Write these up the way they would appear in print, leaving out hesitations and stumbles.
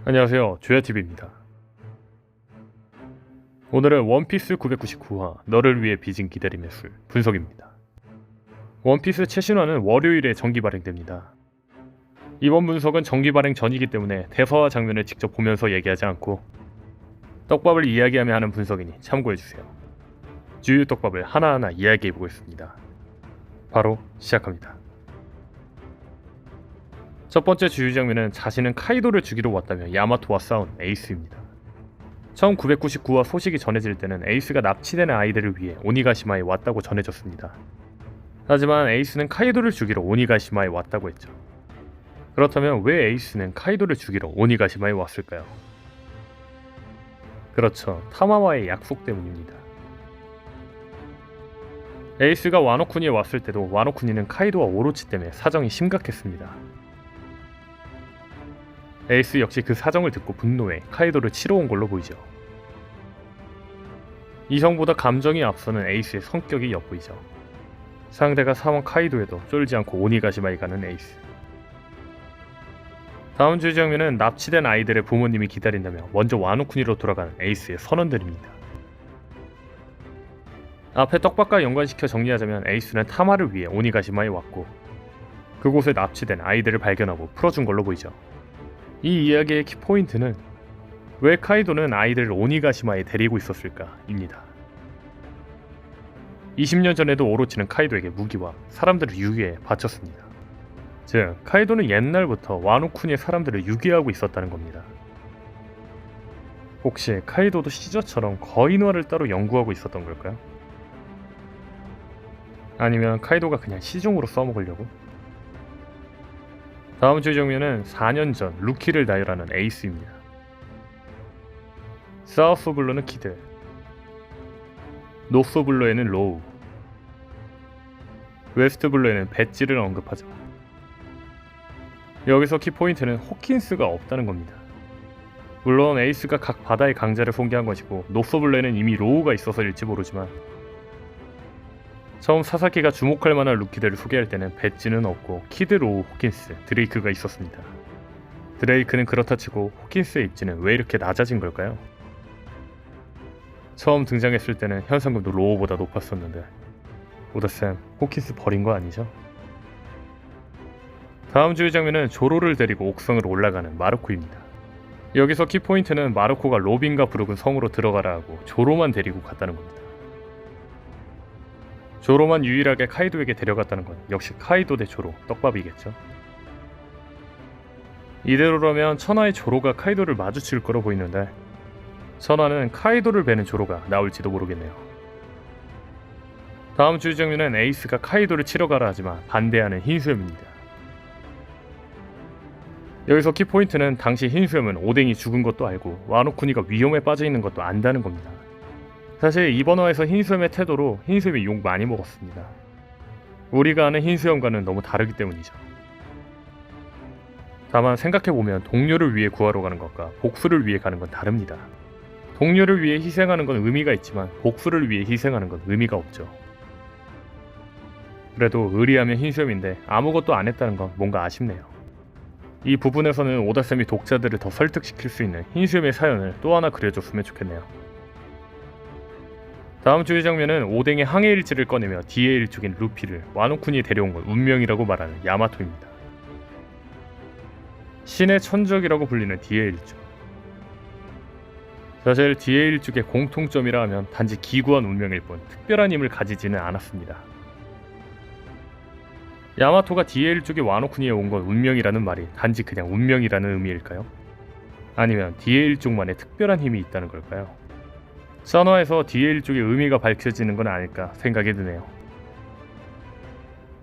안녕하세요, 조야TV입니다. 오늘은 원피스 999화 너를 위해 빚은 기다림의 술 분석입니다. 원피스 최신화는 월요일에 정기 발행됩니다. 이번 분석은 정기 발행 전이기 때문에 대사와 장면을 직접 보면서 얘기하지 않고 떡밥을 이야기하며 하는 분석이니 참고해주세요. 주요 떡밥을 하나하나 이야기해보겠습니다. 바로 시작합니다. 첫 번째 주요 장면은 자신은 카이도를 죽이러 왔다며 야마토와 싸운 에이스입니다. 처음 999화 소식이 전해질 때는 에이스가 납치되는 아이들을 위해 오니가시마에 왔다고 전해졌습니다. 하지만 에이스는 카이도를 죽이러 오니가시마에 왔다고 했죠. 그렇다면 왜 에이스는 카이도를 죽이러 오니가시마에 왔을까요? 그렇죠, 타마와의 약속 때문입니다. 에이스가 와노쿠니에 왔을 때도 와노쿠니는 카이도와 오로치 때문에 사정이 심각했습니다. 에이스 역시 그 사정을 듣고 분노해 카이도를 치러 온 걸로 보이죠. 이성보다 감정이 앞서는 에이스의 성격이 엿보이죠. 상대가 사원 카이도에도 쫄지 않고 오니가시마에 가는 에이스. 다음 주의 장면은 납치된 아이들의 부모님이 기다린다며 먼저 와노쿠니로 돌아가는 에이스의 선언들입니다. 앞에 떡밥과 연관시켜 정리하자면 에이스는 타마를 위해 오니가시마에 왔고 그곳에 납치된 아이들을 발견하고 풀어준 걸로 보이죠. 이 이야기의 키포인트는 왜 카이도는 아이들을 오니가시마에 데리고 있었을까 입니다. 20년 전에도 오로치는 카이도에게 무기와 사람들을 유기해 바쳤습니다. 즉, 카이도는 옛날부터 와노쿠니의 사람들을 유기하고 있었다는 겁니다. 혹시 카이도도 시저처럼 거인화를 따로 연구하고 있었던 걸까요? 아니면 카이도가 그냥 시종으로 써먹으려고? 다음 주의 장면은 4년 전 루키를 나열하는 에이스입니다. 사우스 블루는 키드, 노스 블루에는 로우, 웨스트 블루에는 배지를 언급하죠. 여기서 키포인트는 호킨스가 없다는 겁니다. 물론 에이스가 각 바다의 강자를 소개한 것이고 노스 블루에는 이미 로우가 있어서일지 모르지만 처음 사사키가 주목할 만한 루키들을 소개할 때는 배지는 없고 키드, 로우, 호킨스, 드레이크가 있었습니다. 드레이크는 그렇다 치고 호킨스의 입지는 왜 이렇게 낮아진 걸까요? 처음 등장했을 때는 현상금도 로우보다 높았었는데 오다쌤, 호킨스 버린 거 아니죠? 다음 주의 장면은 조로를 데리고 옥성으로 올라가는 마르코입니다. 여기서 키포인트는 마르코가 로빈과 브룩은 성으로 들어가라 하고 조로만 데리고 갔다는 겁니다. 조로만 유일하게 카이도에게 데려갔다는 건 역시 카이도 대 조로, 떡밥이겠죠. 이대로라면 천하의 조로가 카이도를 마주칠 거로 보이는데 천하는 카이도를 베는 조로가 나올지도 모르겠네요. 다음 주의 장면은 에이스가 카이도를 치러 가라 하지만 반대하는 흰수염입니다. 여기서 키포인트는 당시 흰수염은 오뎅이 죽은 것도 알고 와노쿠니가 위험에 빠져있는 것도 안다는 겁니다. 사실 이번 화에서 흰수염의 태도로 흰수염이 욕 많이 먹었습니다. 우리가 아는 흰수염과는 너무 다르기 때문이죠. 다만 생각해보면 동료를 위해 구하러 가는 것과 복수를 위해 가는 건 다릅니다. 동료를 위해 희생하는 건 의미가 있지만 복수를 위해 희생하는 건 의미가 없죠. 그래도 의리하면 흰수염인데 아무것도 안 했다는 건 뭔가 아쉽네요. 이 부분에서는 오다쌤이 독자들을 더 설득시킬 수 있는 흰수염의 사연을 또 하나 그려줬으면 좋겠네요. 다음 주의 장면은 오뎅의 항해 일지를 꺼내며 뒤의 일족인 루피를 와노쿠니에 데려온 건 운명이라고 말하는 야마토입니다. 신의 천적이라고 불리는 뒤의 일족. 사실 뒤의 일족의 공통점이라 하면 단지 기구한 운명일 뿐 특별한 힘을 가지지는 않았습니다. 야마토가 뒤의 일족이 와노쿠니에 온 건 운명이라는 말이 단지 그냥 운명이라는 의미일까요? 아니면 뒤의 일족만의 특별한 힘이 있다는 걸까요? 선화에서 뒤의 일족의 의미가 밝혀지는 건 아닐까 생각이 드네요.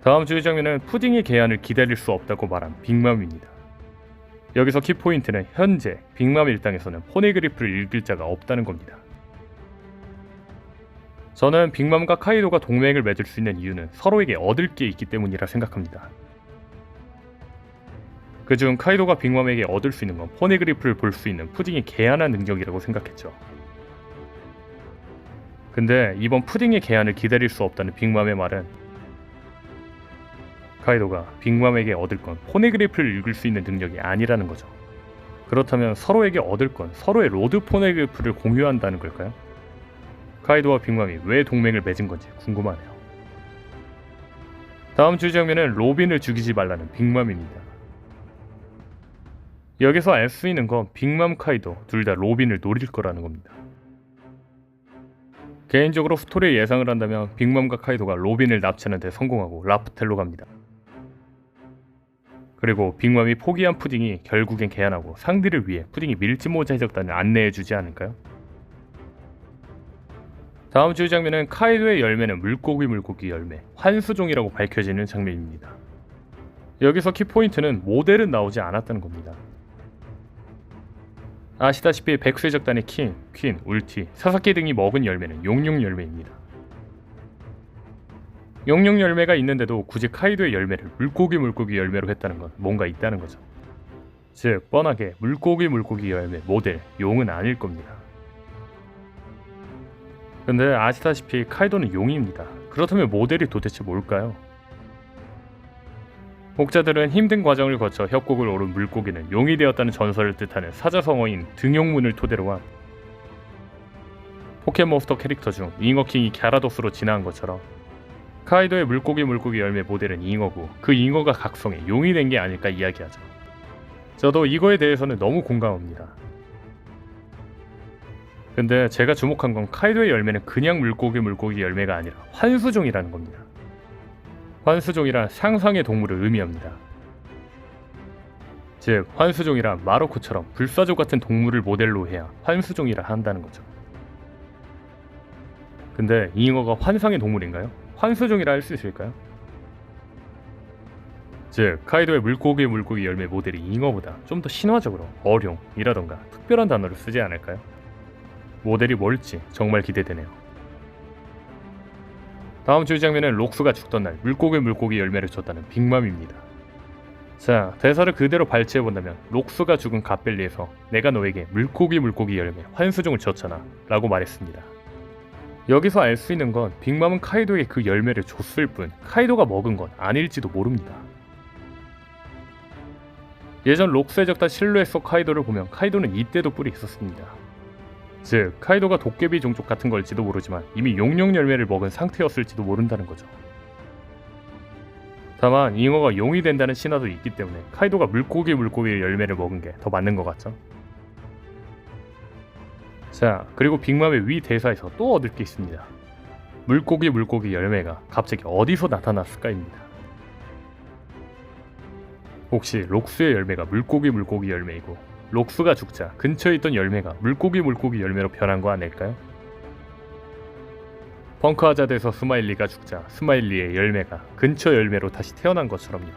다음 주의 장면은 푸딩의 개안을 기다릴 수 없다고 말한 빅맘입니다. 여기서 키포인트는 현재 빅맘 일당에서는 포네그리프를 읽을 자가 없다는 겁니다. 저는 빅맘과 카이도가 동맹을 맺을 수 있는 이유는 서로에게 얻을 게 있기 때문이라 생각합니다. 그중 카이도가 빅맘에게 얻을 수 있는 건 포네그리프를 볼 수 있는 푸딩의 개안한 능력이라고 생각했죠. 근데 이번 푸딩의 개안을 기다릴 수 없다는 빅맘의 말은 카이도가 빅맘에게 얻을 건 포네그리프를 읽을 수 있는 능력이 아니라는 거죠. 그렇다면 서로에게 얻을 건 서로의 로드 포네그래프를 공유한다는 걸까요? 카이도와 빅맘이 왜 동맹을 맺은 건지 궁금하네요. 다음 주 장면은 로빈을 죽이지 말라는 빅맘입니다. 여기서 알 수 있는 건 빅맘 카이도 둘 다 로빈을 노릴 거라는 겁니다. 개인적으로 스토리의 예상을 한다면 빅맘과 카이도가 로빈을 납치하는 데 성공하고 라프텔로 갑니다. 그리고 빅맘이 포기한 푸딩이 결국엔 개안하고 상대를 위해 푸딩이 밀짚모자 해적단을 안내해주지 않을까요? 다음 주 장면은 카이도의 열매는 물고기 열매, 환수종이라고 밝혀지는 장면입니다. 여기서 키포인트는 모델은 나오지 않았다는 겁니다. 아시다시피 백수해적단의 킨, 퀸, 울티, 사사키 등이 먹은 열매는 용룡 열매입니다. 용룡 열매가 있는데도 굳이 카이도의 열매를 물고기 열매로 했다는 건 뭔가 있다는 거죠. 즉 뻔하게 물고기 열매 모델 용은 아닐 겁니다. 근데 아시다시피 카이도는 용입니다. 그렇다면 모델이 도대체 뭘까요? 목자들은 힘든 과정을 거쳐 협곡을 오른 물고기는 용이 되었다는 전설을 뜻하는 사자성어인 등용문을 토대로 한 포켓몬스터 캐릭터 중 잉어킹이 갸라도스로 진화한 것처럼 카이도의 물고기 열매 모델은 잉어고 그 잉어가 각성해 용이 된 게 아닐까 이야기하죠. 저도 이거에 대해서는 너무 공감합니다. 근데 제가 주목한 건 카이도의 열매는 그냥 물고기 열매가 아니라 환수종이라는 겁니다. 환수종이란 상상의 동물을 의미합니다. 즉 환수종이란 마로코처럼 불사조 같은 동물을 모델로 해야 환수종이라 한다는 거죠. 근데 잉어가 환상의 동물인가요? 환수종이라 할 수 있을까요? 즉 카이도의 물고기 열매 모델이 잉어보다 좀 더 신화적으로 어룡이라던가 특별한 단어를 쓰지 않을까요? 모델이 뭘지 정말 기대되네요. 다음 주 장면은 록스가 죽던 날 물고기 열매를 줬다는 빅맘입니다. 자, 대사를 그대로 발췌해본다면 록스가 죽은 갓벨리에서 내가 너에게 물고기 열매 환수종을 줬잖아 라고 말했습니다. 여기서 알 수 있는 건 빅맘은 카이도에게 그 열매를 줬을 뿐 카이도가 먹은 건 아닐지도 모릅니다. 예전 록스의 적단 실루엣 속 카이도를 보면 카이도는 이때도 뿔이 있었습니다. 즉 카이도가 도깨비 종족 같은 걸지도 모르지만 이미 용룡 열매를 먹은 상태였을지도 모른다는 거죠. 다만 잉어가 용이 된다는 신화도 있기 때문에 카이도가 물고기 열매를 먹은 게 더 맞는 것 같죠. 자, 그리고 빅맘의 위 대사에서 또 얻을 게 있습니다. 물고기 열매가 갑자기 어디서 나타났을까입니다. 혹시 록스의 열매가 물고기 열매이고 록스가 죽자 근처에 있던 열매가 물고기 열매로 변한 거 아닐까요? 펑크 하자드에서 스마일리가 죽자 스마일리의 열매가 근처 열매로 다시 태어난 것처럼요.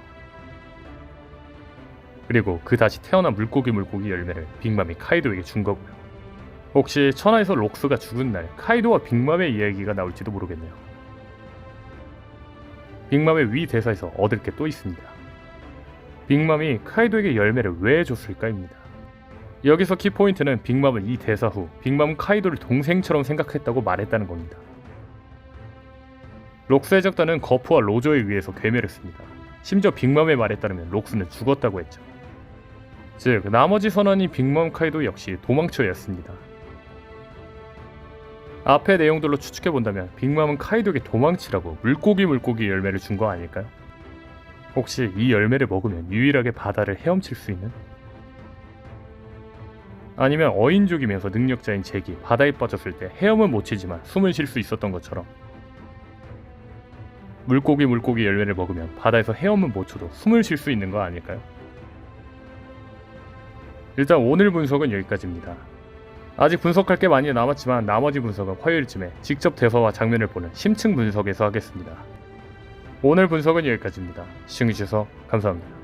그리고 그 다시 태어난 물고기 열매를 빅맘이 카이도에게 준 거고요. 혹시 천하에서 록스가 죽은 날 카이도와 빅맘의 이야기가 나올지도 모르겠네요. 빅맘의 위 대사에서 얻을 게 또 있습니다. 빅맘이 카이도에게 열매를 왜 줬을까입니다. 여기서 키포인트는 빅맘은 이 대사 후 빅맘은 카이도를 동생처럼 생각했다고 말했다는 겁니다. 록스의 적단은 거프와 로저에 의해서 괴멸했습니다. 심지어 빅맘의 말에 따르면 록스는 죽었다고 했죠. 즉 나머지 선원인 빅맘 카이도 역시 도망쳐였습니다. 앞의 내용들로 추측해본다면 빅맘은 카이도에게 도망치라고 물고기 열매를 준 거 아닐까요? 혹시 이 열매를 먹으면 유일하게 바다를 헤엄칠 수 있는? 아니면 어인족이면서 능력자인 잭이 바다에 빠졌을 때 헤엄은 못 치지만 숨을 쉴 수 있었던 것처럼 물고기 열매를 먹으면 바다에서 헤엄은 못 쳐도 숨을 쉴 수 있는 거 아닐까요? 일단 오늘 분석은 여기까지입니다. 아직 분석할 게 많이 남았지만 나머지 분석은 화요일쯤에 직접 대사와 장면을 보는 심층 분석에서 하겠습니다. 오늘 분석은 여기까지입니다. 시청해주셔서 감사합니다.